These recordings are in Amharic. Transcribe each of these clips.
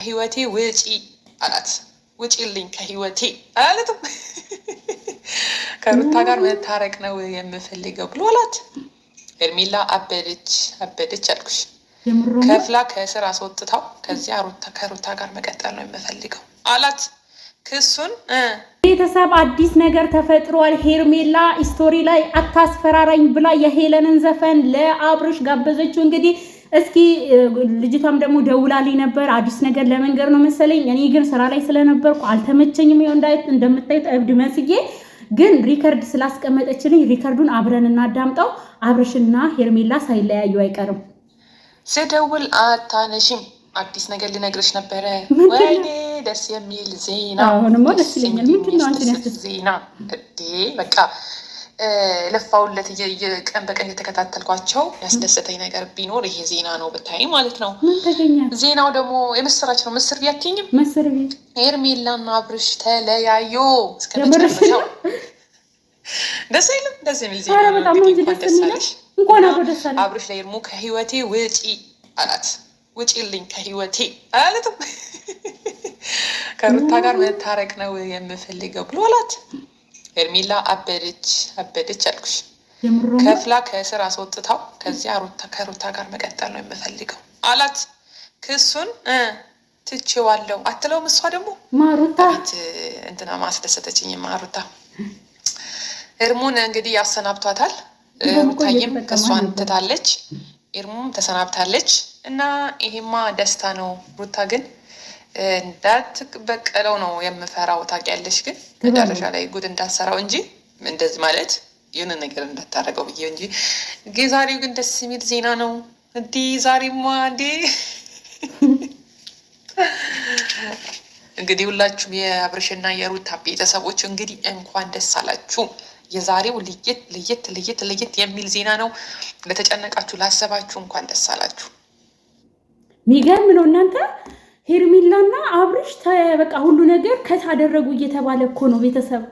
ህይወቴ ውጪ አላት። ውጪልኝ ከህይወቴ አላለም። ከሩታ ጋር መታረቅ ነው የምፈልገው ብሎ አላት። ሄርሜላ አበደች አልኩሽ። ከፍላ ከስር አስወጥታው ከዚያ ከሩታ ጋር መቀጠል ነው የምፈልገው አላት። ክሱን ቤተሰብ አዲስ ነገር ተፈጥሯል። ሄርሜላ ስቶሪ ላይ አታስፈራራኝ ብላ የሄለንን ዘፈን ለአብርሽ ጋበዘችው። እንግዲህ እስኪ ልጅቷም ደግሞ ደውላልኝ ነበር አዲስ ነገር ለመንገር ነው መሰለኝ። እኔ ግን ስራ ላይ ስለነበርኩ አልተመቸኝም። ይኸው እንደምታዩት እብድ መስዬ ግን ሪከርድ ስላስቀመጠችልኝ ሪከርዱን አብረን እናዳምጠው። አብርሽና ሄርሜላ ሳይለያዩ አይቀርም። ስደውል አታነሺም። አዲስ ነገር ልነግርሽ ነበረ። ወይኔ ደስ የሚል ዜና። አሁንማ ደስ ይለኛል። ምንድነው አንቺ ያስደስ ዜና እዴ በቃ ለፋውለት ቀን በቀን የተከታተልኳቸው ያስደሰተኝ ነገር ቢኖር ይሄ ዜና ነው ብታይ ማለት ነው። ምን ተገኘ? ዜናው ደግሞ የምስራች ነው። ምስር ቢያትኝም ምስር ቤት ሄርሜላና አብርሽ ተለያዩ እስከመጨረሻው። ደስ አይልም? ደስ የሚል ዜና ነው። በጣም እንጂ ደስ የሚል እንኳን አብሮ ደስ አለ። አብርሽ ለሄርሙ ከህይወቴ ውጪ አላት። ውጪልኝ ከህይወቴ አላለም። ከሩታ ጋር መታረቅ ነው የምፈልገው ብሎ አላት። ሄርሜላ አበደች አልኩሽ። ከፍላ ከስር አስወጥታው ከዚያ ከሩታ ጋር መቀጠል ነው የምፈልገው አላት። ክሱን ትቼዋለሁ አትለውም። እሷ ደግሞ ማሩታ እንትና ማስደሰተችኝ። ማሩታ ኤርሙን እንግዲህ ያሰናብቷታል። ሩታዬም ከእሷን ትታለች፣ ኤርሙም ተሰናብታለች። እና ይሄማ ደስታ ነው። ሩታ ግን እንዳትበቀለው ነው የምፈራው። ታውቂያለሽ፣ ግን መጨረሻ ላይ ጉድ እንዳትሰራው እንጂ እንደዚህ ማለት የሆነ ነገር እንዳታረገው ብዬ እንጂ። ዛሬው ግን ደስ የሚል ዜና ነው። እንዲህ ዛሬማ እንግዲህ ሁላችሁም የአብርሽና የሩታ ቤተሰቦች እንግዲህ እንኳን ደስ አላችሁ። የዛሬው ለየት የሚል ዜና ነው። ለተጨነቃችሁ ላሰባችሁ እንኳን ደስ አላችሁ። ሚገርም ነው እናንተ። ሄርሜላና አብርሽ በቃ ሁሉ ነገር ከታደረጉ እየተባለ እኮ ነው። ቤተሰብ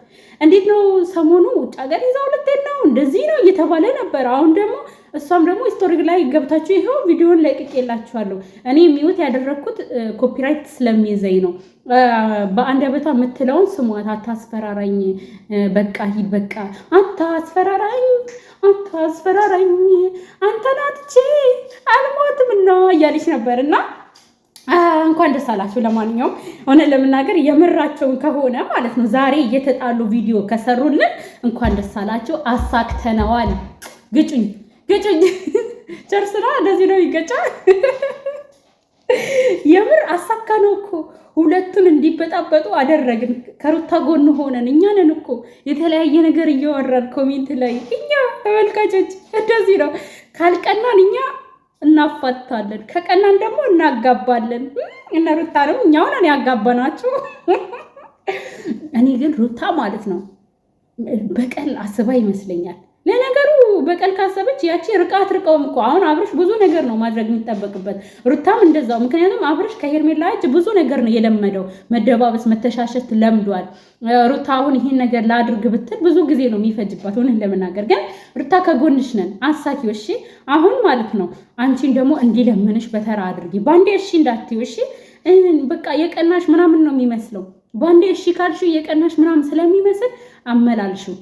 እንዴት ነው? ሰሞኑ ውጭ ሀገር ይዛው ልትሄድ ነው እንደዚህ ነው እየተባለ ነበር። አሁን ደግሞ እሷም ደግሞ ስቶሪ ላይ ገብታችሁ ይኸው ቪዲዮን ለቅቄላችኋለሁ። እኔ ሚውት ያደረግኩት ኮፒራይት ስለሚይዘኝ ነው። በአንደበቷ የምትለውን ስሟት። አታስፈራራኝ፣ በቃ ሂድ፣ በቃ አታስፈራራኝ፣ አንተን አጥቼ አልሞትም ነው እያለች ነበር። እና እንኳን ደስ አላችሁ። ለማንኛውም እውነት ለመናገር የምራቸውን ከሆነ ማለት ነው ዛሬ እየተጣሉ ቪዲዮ ከሰሩልን እንኳን ደስ አላችሁ። አሳክተነዋል። ግጩኝ ጨርስና እንደዚህ ነው ይገጫል። የምር አሳካ ነው እኮ። ሁለቱን እንዲበጣበጡ አደረግን። ከሩታ ጎን ሆነን እኛ ነን እኮ የተለያየ ነገር እያወራን ኮሜንት ላይ እኛ ተመልካቾች። እንደዚህ ነው። ካልቀናን እኛ እናፋታለን፣ ከቀናን ደግሞ እናጋባለን። እነ ሩታንም እኛው ነን ያጋባናችሁ። እኔ ግን ሩታ ማለት ነው በቀል አስባ ይመስለኛል። ለነገሩ በቀል ካሰበች ያቺ ርቀውም እኮ አሁን አብርሽ ብዙ ነገር ነው ማድረግ የሚጠበቅበት፣ ሩታም እንደዛው። ምክንያቱም አብርሽ ከሄርሜላ እጅ ብዙ ነገር ነው የለመደው። መደባበስ፣ መተሻሸት ለምዷል። ሩታ አሁን ይሄን ነገር ላድርግ ብትል ብዙ ጊዜ ነው የሚፈጅባት። ሆነን ለመናገር ግን ሩታ ከጎንሽ ነን፣ አሳኪው። እሺ አሁን ማለት ነው አንቺን ደግሞ እንዲለምንሽ በተራ አድርጊ። ባንዴ እሺ እንዳትዪው። እሺ በቃ የቀናሽ ምናምን ነው የሚመስለው። ባንዴ እሺ ካልሽው የቀናሽ ምናምን ስለሚመስል አመላልሽው።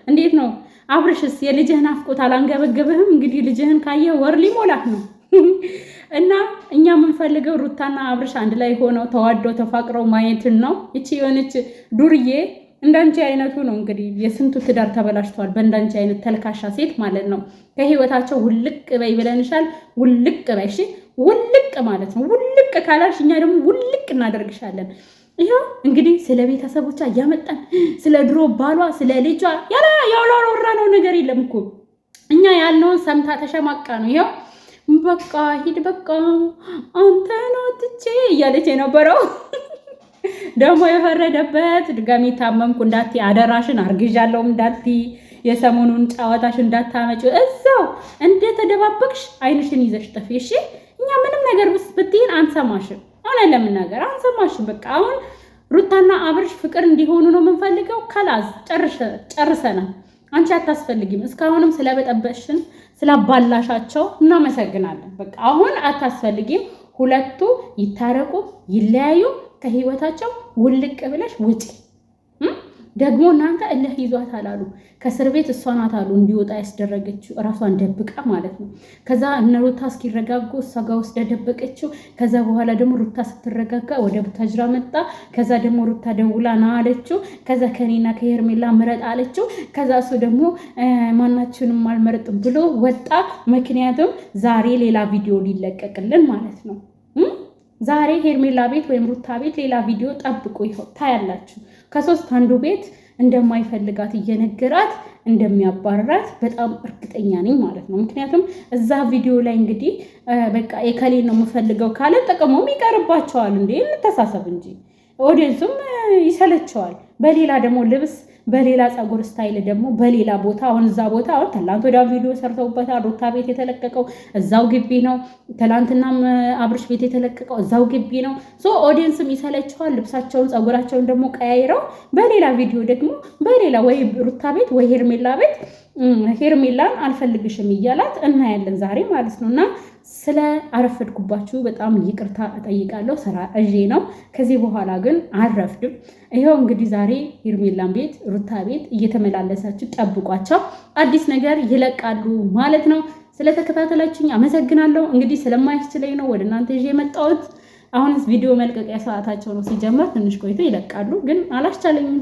እንዴት ነው አብርሽስ የልጅህን አፍቆት አላንገበገበህም? እንግዲህ ልጅህን ካየ ወር ሊሞላት ነው። እና እኛ የምንፈልገው ሩታና አብርሽ አንድ ላይ ሆነው ተዋደው ተፋቅረው ማየትን ነው። እቺ የሆነች ዱርዬ እንዳንቺ አይነቱ ነው እንግዲህ የስንቱ ትዳር ተበላሽቷል። በእንዳንቺ አይነት ተልካሻ ሴት ማለት ነው። ከህይወታቸው ውልቅ በይ ብለንሻል። ውልቅ በይ እሺ። ውልቅ ማለት ነው። ውልቅ ካላልሽ እኛ ደግሞ ውልቅ እናደርግሻለን። ይኸው እንግዲህ ስለ ቤተሰቦቿ እያመጣን ስለ ድሮ ባሏ ስለ ልጇ ያላወራነው ነገር የለም እኮ። እኛ ያልነውን ሰምታ ተሸማቃ ነው። ይኸው በቃ ሂድ፣ በቃ አንተ ነው ትቼ እያለች የነበረው ደግሞ የፈረደበት ድጋሚ ታመምኩ እንዳትዪ፣ አደራሽን አርግዣለሁ እንዳትዪ፣ የሰሞኑን ጨዋታሽ እንዳታመጪው፣ እዛው እንደተደባበቅሽ አይንሽን ይዘሽ ጥፊ። እሺ እኛ ምንም ነገር ብትይን አንሰማሽም። አሁን ለምናገር አንሰማሽም። በቃ አሁን ሩታና አብርሽ ፍቅር እንዲሆኑ ነው የምንፈልገው። ካላዝ ጨርሰናል። አንቺ አታስፈልጊም። እስካሁንም ስለበጠበሽን ስላባላሻቸው እናመሰግናለን። በቃ አሁን አታስፈልጊም። ሁለቱ ይታረቁ፣ ይለያዩ፣ ከህይወታቸው ውልቅ ብለሽ ውጪ። ደግሞ እናንተ እልህ ይዟታል አሉ። ከእስር ቤት እሷ ናት አሉ እንዲወጣ ያስደረገችው ራሷን ደብቃ ማለት ነው። ከዛ እነ ሩታ እስኪረጋጉ እሷ ጋር ወስዳ ደበቀችው። ከዛ በኋላ ደግሞ ሩታ ስትረጋጋ ወደ ቡታጅራ መጣ። ከዛ ደግሞ ሩታ ደውላ ና አለችው። ከዛ ከኔና ከሄርሜላ ምረጥ አለችው። ከዛ እሱ ደግሞ ማናችንም አልመረጥም ብሎ ወጣ። ምክንያቱም ዛሬ ሌላ ቪዲዮ ሊለቀቅልን ማለት ነው። ዛሬ ሄርሜላ ቤት ወይም ሩታ ቤት ሌላ ቪዲዮ ጠብቁ፣ ይኸው ታያላችሁ። ከሶስት አንዱ ቤት እንደማይፈልጋት እየነገራት እንደሚያባርራት በጣም እርግጠኛ ነኝ ማለት ነው። ምክንያቱም እዛ ቪዲዮ ላይ እንግዲህ በቃ የከሌን ነው የምፈልገው ካለ ጥቅሙም ይቀርባቸዋል። እንዴ እንተሳሰብ እንጂ ኦዲየንሱም ይሰለቸዋል። በሌላ ደግሞ ልብስ በሌላ ፀጉር ስታይል ደግሞ በሌላ ቦታ አሁን እዛ ቦታ አሁን ትላንት ወዲያ ቪዲዮ ሰርተውበታል። ሩታ ቤት የተለቀቀው እዛው ግቢ ነው። ትላንትናም አብርሽ ቤት የተለቀቀው እዛው ግቢ ነው። ሶ ኦዲየንስም ይሰለቸዋል። ልብሳቸውን ፀጉራቸውን ደግሞ ቀያይረው በሌላ ቪዲዮ ደግሞ በሌላ ወይ ሩታ ቤት ወይ ሄርሜላ ቤት ሄርሜላን አልፈልግሽም እያላት እናያለን ዛሬ ማለት ነው። እና ስለ አረፈድኩባችሁ በጣም ይቅርታ እጠይቃለሁ። ስራ እዤ ነው። ከዚህ በኋላ ግን አልረፍድም። ይኸው እንግዲህ ዛሬ ሄርሜላን ቤት ሩታ ቤት እየተመላለሳችሁ ጠብቋቸው፣ አዲስ ነገር ይለቃሉ ማለት ነው። ስለተከታተላችሁኝ አመሰግናለሁ። እንግዲህ ስለማያስችለኝ ነው ወደ እናንተ ይዤ የመጣሁት። አሁንስ ቪዲዮ መልቀቂያ ሰዓታቸው ነው። ሲጀመር ትንሽ ቆይቶ ይለቃሉ፣ ግን አላስቻለኝም።